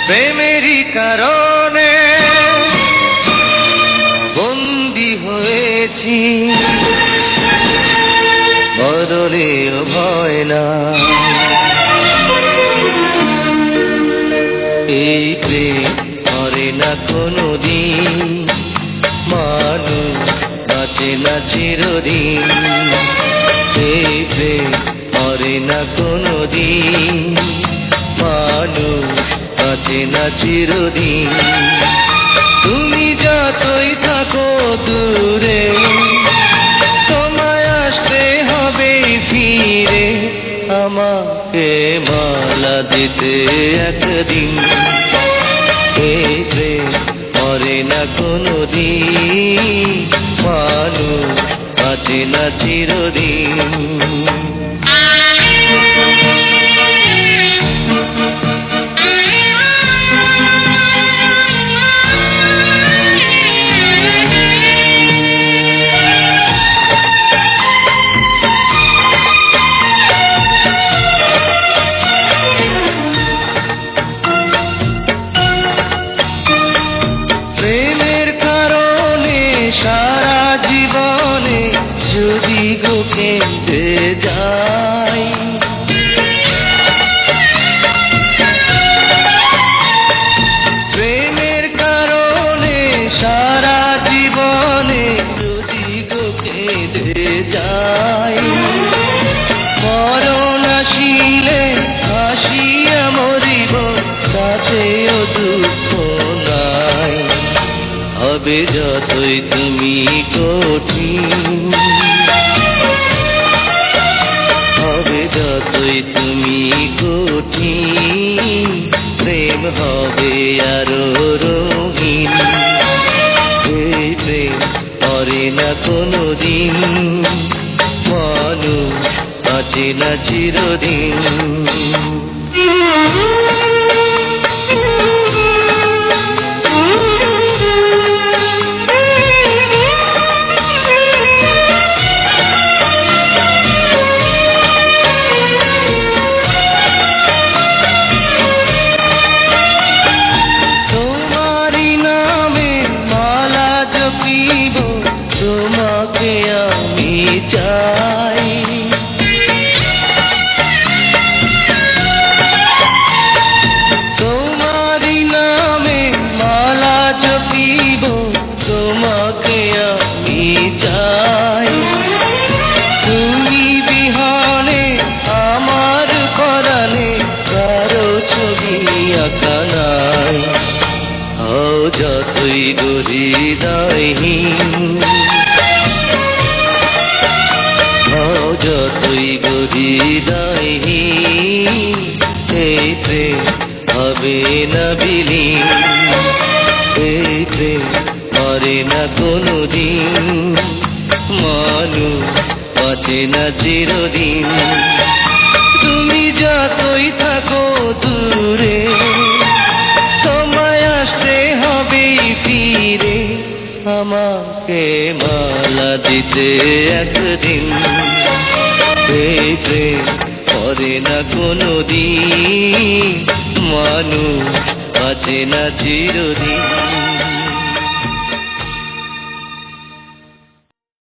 প্রেমেরই কারণে বন্দী হয়েছি, বদলেও ভয় না। এই প্রেম মরে না কোনোদিন, মানুষ বাঁচে না চিরদিন। এই প্রেম মরে না কোনোদিন, মানুষ বাঁচে না চিরদিন। তুমি যতই থাকো দূরে, তোমায় আসতে হবে ফিরে, আমাকে মালা দিতে একদিন। এই প্রেম মরে না কোনোদিন, মানুষ বাঁচে না চিরদিন। প্রেমের কারণে সারা জীবনে যদি গো কেঁদে যাই, প্রেমের কারণে সারা জীবনে যদি গো কেঁদে যাই, মরণ আসিলে হাসিয়া মরিব, তাতেও দুঃখ নাই। হবে যতই তুমি কঠিন, হবে যতই তুমি কঠিন, প্রেম হবে আরো রঙিন। এই প্রেম মরে না কোনোদিন, মানুষ বাঁচে না চিরদিন। তোমাকে আমি চাই, তোমারই নামে মালা জপিব, তোমাকে আমি চাই। তুমি বিহানে আমার পরাণে কারো ছবি আঁকা নাই। হও যতই গো হৃদয়হীন, হও যতই গো হৃদয়হীন, এই প্রেম হবে না বিলীন। এই প্রেম মরে না কোনোদিন, মানুষ বাঁচে না চিরদিন। তুমি যতই থাকো দূরে, তোমায় আসতে হবে ফিরে, আমাকে মালা দিতে একদিন। এই প্রেম মরে না কোনোদিন, মানুষ বাঁচে না চিরদিন।